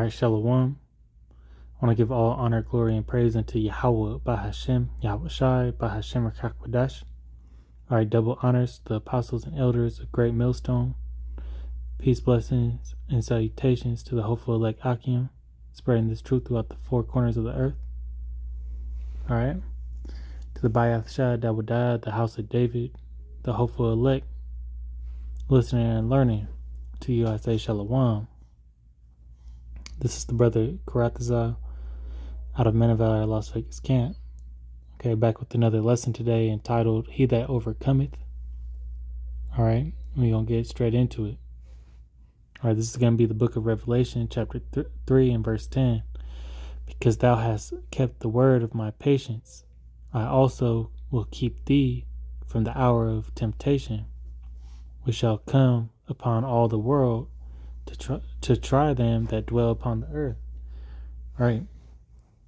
All right, Shalom. I want to give all honor, glory, and praise unto Yahweh, Bahashem, Yahweh Shai, Bahashem Rakakwadash. All right, double honors to the apostles and elders of Great Millstone. Peace, blessings, and salutations to the hopeful elect Akim, spreading this truth throughout the four corners of the earth. All right, to the Bayath Shai, Dawadah, the house of David, the hopeful elect, listening and learning. To you I say Shalom. This is the brother Karatazah out of Men of Valor, Las Vegas camp. Okay, back with another lesson today entitled He That Overcometh. All right, we're going to get straight into it. All right, this is going to be the book of Revelation, chapter 3 and verse 10. Because thou hast kept the word of my patience, I also will keep thee from the hour of temptation, which shall come upon all the world to try them that dwell upon the earth. All right.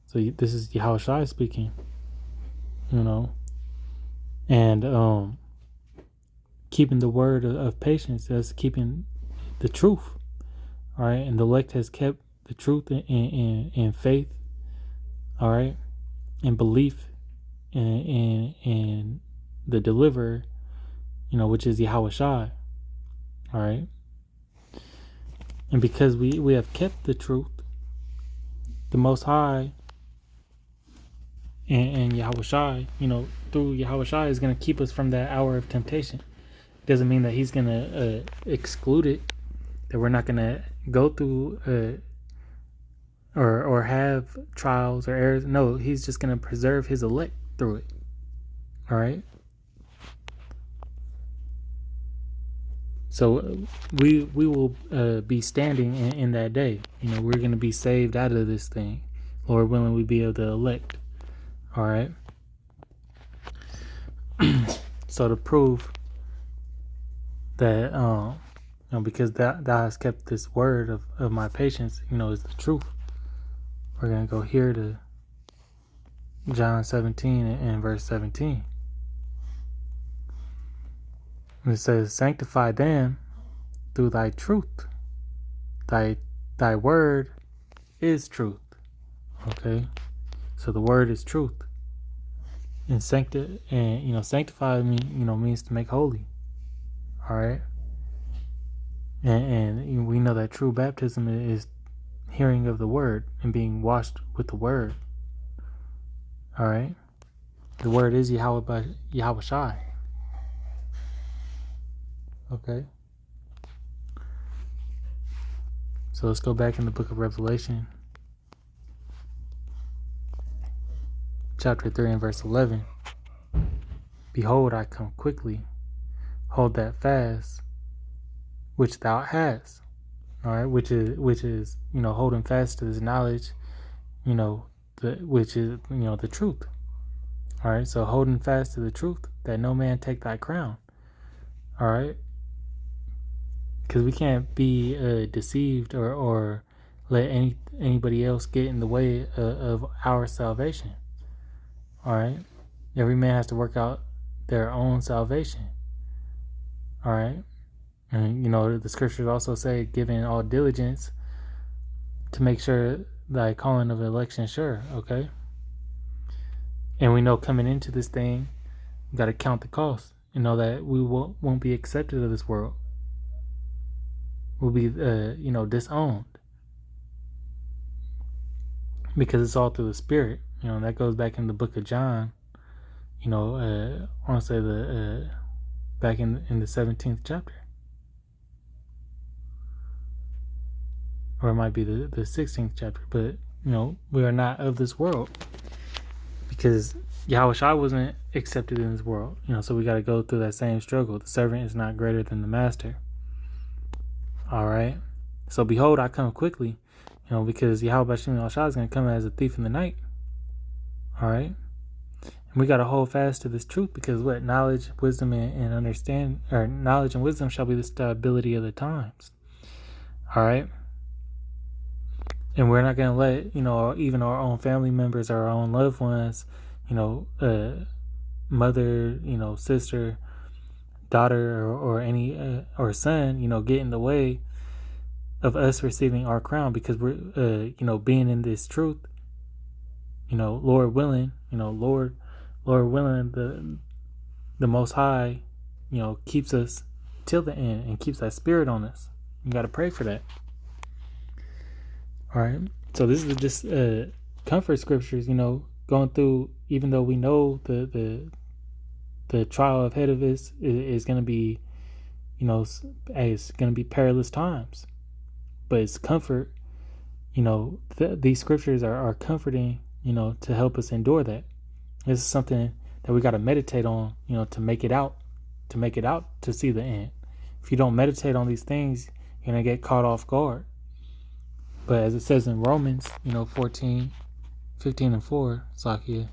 So this is Yahweh Shai speaking, and keeping the word of patience, that's keeping the truth. All right. And the elect has kept the truth in faith. All right. And belief in the deliverer, which is Yahweh Shai. All right. And because we have kept the truth, the Most High and Yahweh Shai, through Yahweh Shai is going to keep us from that hour of temptation. Doesn't mean that he's going to exclude it, that we're not going to go through or have trials or errors. No, he's just going to preserve his elect through it. All right? So we will be standing in that day. We're going to be saved out of this thing. Lord willing, we be able to elect. All right? So to prove that, because thou hast kept this word of my patience, is the truth. We're going to go here to John 17 and verse 17. And it says, sanctify them through thy truth. Thy word is truth. Okay? So the word is truth. And sanctify means to make holy. All right? And we know that true baptism is hearing of the word and being washed with the word. All right? The word is Yahweh Shai. Okay? So let's go back in the book of Revelation, chapter 3 and verse 11. Behold, I come quickly. Hold that fast, which thou hast. All right, which is holding fast to this knowledge, which is the truth. All right, so holding fast to the truth, that no man take thy crown. All right, because we can't be deceived or let anybody else get in the way of our salvation. All right, every man has to work out their own salvation. All right. And, the scriptures also say, giving all diligence to make sure thy calling of election sure, okay? And we know coming into this thing, we got to count the cost and know that we won't be accepted of this world. We'll be, disowned. Because it's all through the Spirit. That goes back in the book of John. I want to say back in the 17th chapter. Or it might be the 16th chapter, but we are not of this world, because Yahweh Shai wasn't accepted in this world. So we got to go through that same struggle. The servant is not greater than the master. All right. So behold, I come quickly, because Yahweh Shai is going to come as a thief in the night. All right. And we got to hold fast to this truth, because what knowledge, wisdom, and understand, or knowledge and wisdom shall be the stability of the times. All right. And we're not going to let, even our own family members, our own loved ones, mother, sister, daughter, or any, or son, get in the way of us receiving our crown, because we're being in this truth. Lord willing, Lord willing, the Most High, keeps us till the end and keeps that spirit on us. You got to pray for that. All right. So this is just comfort scriptures, going through, even though we know the trial ahead of us is going to be, it's going to be perilous times, but it's comfort. These scriptures are comforting, to help us endure that. This is something that we got to meditate on, to make it out to see the end. If you don't meditate on these things, you're going to get caught off guard. But as it says in Romans, 14, 15 and 4, Sakia,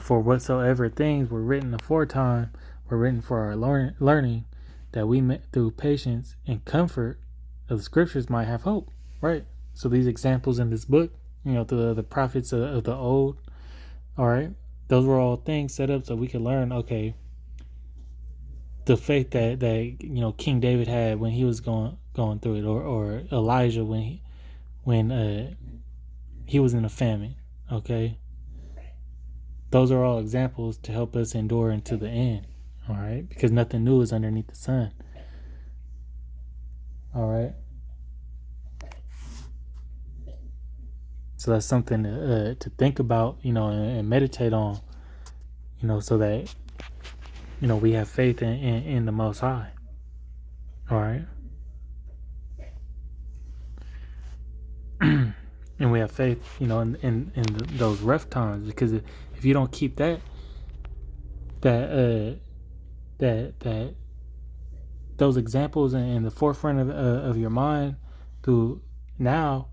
for whatsoever things were written aforetime were written for our learning, that we through patience and comfort of the scriptures might have hope. Right? So these examples in this book, through the prophets of the old, all right, those were all things set up so we could learn, okay, the faith that King David had when he was going through it, or Elijah when he was in a famine. Okay, those are all examples to help us endure into the end. All right, because nothing new is underneath the sun. All right, so that's something to think about, and meditate on, so that we have faith in the Most High. All right. And we have faith, in those rough times, because if you don't keep that those examples in the forefront of your mind through now,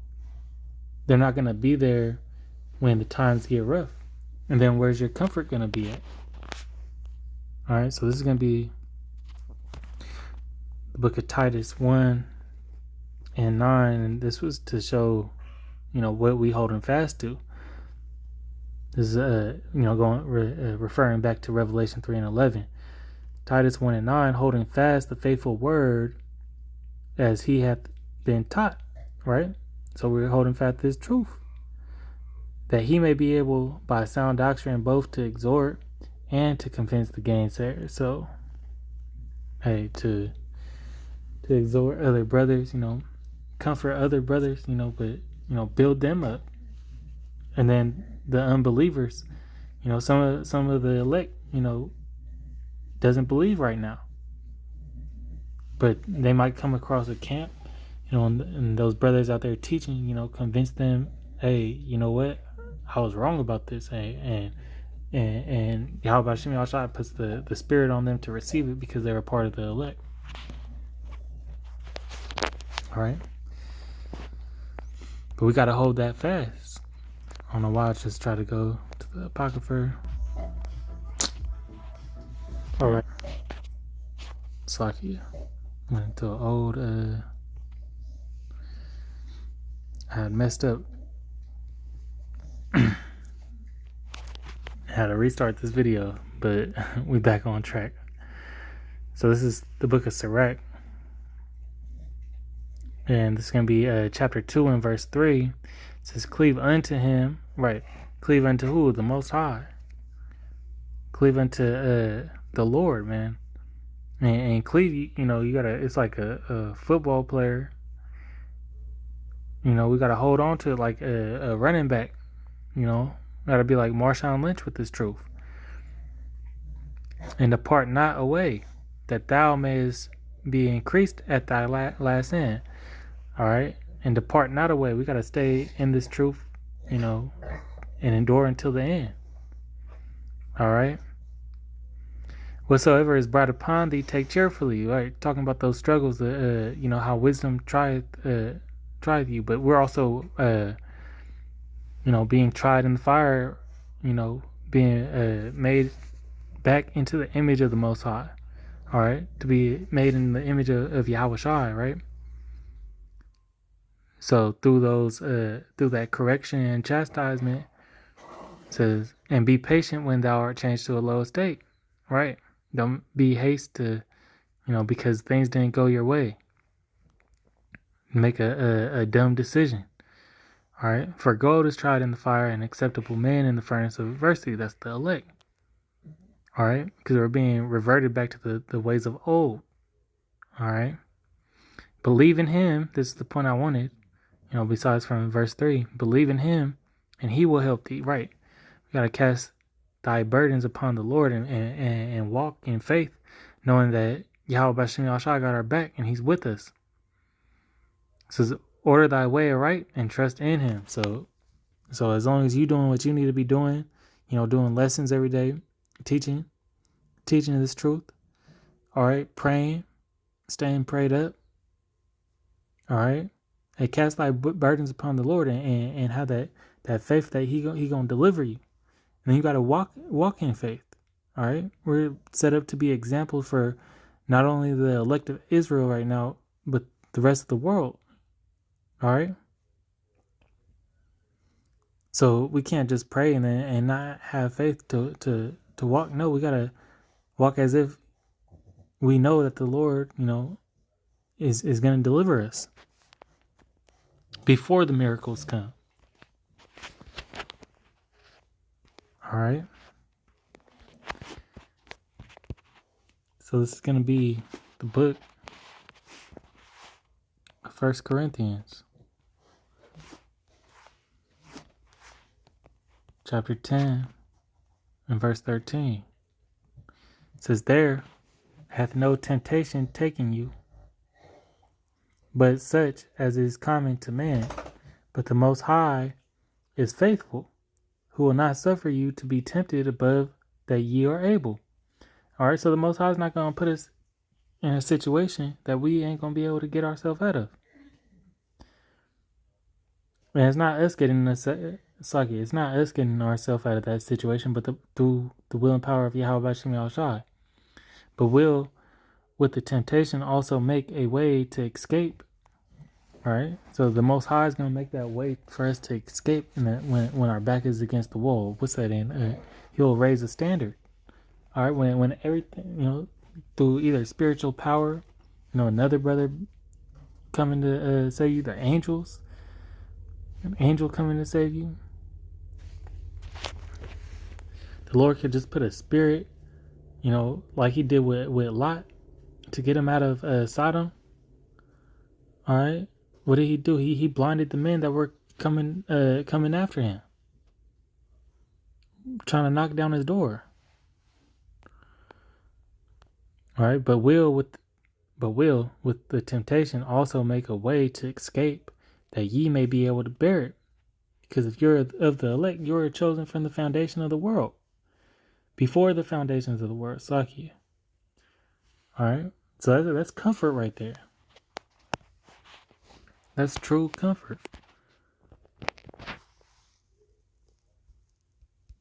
they're not going to be there when the times get rough. And then where's your comfort going to be at? All right, so this is going to be the book of Titus 1 and 9, and this was to show what we holding fast to. This is referring back to Revelation 3 and 11. Titus 1 and 9, holding fast the faithful word as he hath been taught. Right? So we're holding fast this truth, that he may be able by sound doctrine both to exhort and to convince the gainsayer. So, hey, to exhort other brothers, comfort other brothers, but build them up. And then the unbelievers, some of the elect, doesn't believe right now, but they might come across a camp, and those brothers out there teaching, convince them, hey, you know what, I was wrong about this, hey, and Yahweh Shem Yahshua puts the spirit on them to receive it because they were part of the elect. All right, but we got to hold that fast. I don't know why I just try to go to the Apocrypha. All right, Slakia went into an old. I had messed up. I had to restart this video, but we back on track. So this is the book of Sirach, and this is going to be chapter 2 and verse 3. It says, cleave unto him, right? Cleave unto who? The Most High. Cleave unto the Lord, man. And cleave, you gotta, it's like a football player. We gotta hold on to it like a running back. Gotta be like Marshawn Lynch with this truth. And depart not away, that thou mayest be increased at thy last end. All right? And depart not away. We gotta stay in this truth, and endure until the end. All right? Whatsoever is brought upon thee, take cheerfully. Right? Talking about those struggles, how wisdom trieth you, but we're also being tried in the fire, being made back into the image of the Most High. All right, to be made in the image of Yahweh Shai, right? So through that correction and chastisement, it says, and be patient when thou art changed to a low estate, right? Don't be haste to because things didn't go your way. Make a dumb decision. All right. For gold is tried in the fire, and acceptable men in the furnace of adversity. That's the elect. All right. Because we're being reverted back to the ways of old. All right. Believe in him. This is the point I wanted. Besides from verse 3, believe in him and he will help thee. Right. We got to cast thy burdens upon the Lord and walk in faith, knowing that Yahweh Bashem Yahshua got our back and he's with us. It says, order thy way aright and trust in him. So as long as you doing what you need to be doing, doing lessons every day, teaching this truth, all right, praying, staying prayed up, all right, and cast thy burdens upon the Lord and have that faith that he gonna deliver you. And you got to walk in faith, all right? We're set up to be examples for not only the elect of Israel right now, but the rest of the world, all right? So we can't just pray and not have faith to walk. No, we got to walk as if we know that the Lord, is going to deliver us before the miracles come. All right. So this is going to be the book of 1 Corinthians, chapter 10 and verse 13. It says, there hath no temptation taken you, but such as is common to man. But the Most High is faithful, who will not suffer you to be tempted above that ye are able. All right, so the Most High is not going to put us in a situation that we ain't going to be able to get ourselves out of. And it's not us getting it's not us getting ourselves out of that situation, but through the will and power of Yahweh Bashem Yahushai. But will, with the temptation, also make a way to escape. All right, so the Most High is going to make that way for us to escape, and when our back is against the wall. What's that in? He'll raise a standard. All right, when everything, through either spiritual power, another brother coming to save you, the angels, an angel coming to save you. The Lord could just put a spirit, like he did with Lot, to get him out of Sodom. All right, what did he do? He blinded the men that were coming after him, trying to knock down his door. All right, but will with the temptation also make a way to escape, that ye may be able to bear it. Because if you're of the elect, you're chosen from the foundation of the world, before the foundations of the world. Sakia. All right, so that's comfort right there. That's true comfort.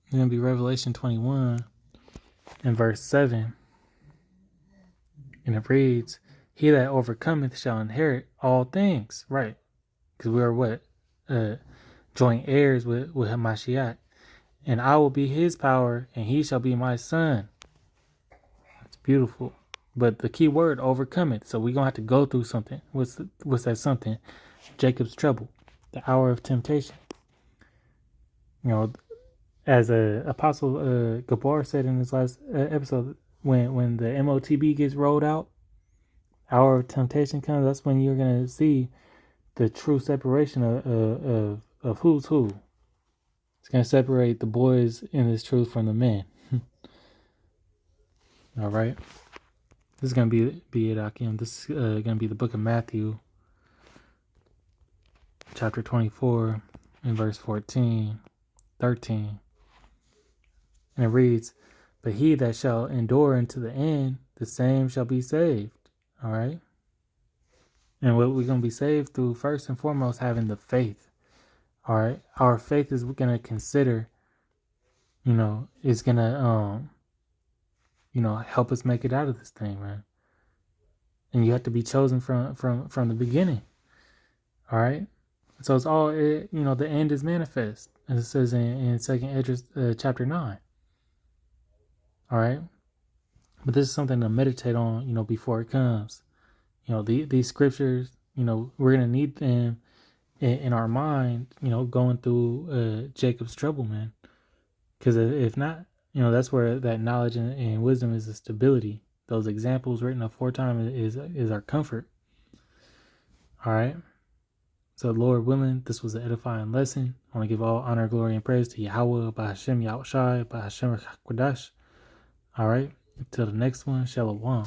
It's going to be Revelation 21 and verse 7. And it reads, he that overcometh shall inherit all things. Right. Because we are what? Joint heirs with Hamashiach. And I will be his power, and he shall be my son. That's beautiful. But the key word, overcometh. So we're going to have to go through something. What's that something? Jacob's trouble. The hour of temptation. As Apostle Gabor said in his last episode, when the MOTB gets rolled out, hour of temptation comes, that's when you're going to see the true separation of who's who. It's going to separate the boys in this truth from the men. All right. This is going to be it, Akim. This is going to be the book of Matthew, chapter 24, and verse 13. And it reads, but he that shall endure unto the end, the same shall be saved. All right. And what we're going to be saved through, first and foremost, having the faith. All right. Our faith is going to consider, is going to, help us make it out of this thing, man. And you have to be chosen from the beginning. All right. So it's all, the end is manifest, as it says in 2 Esdras chapter 9. All right. But this is something to meditate on, before it comes. These scriptures, we're going to need them in our mind, going through Jacob's trouble, man. Because if not, that's where that knowledge and wisdom is the stability. Those examples written aforetime is our comfort. All right. So, Lord willing, this was an edifying lesson. I want to give all honor, glory, and praise to Yahweh, by Hashem, Yahweh Shai, by Hashem, All right. Until the next one, Shalom.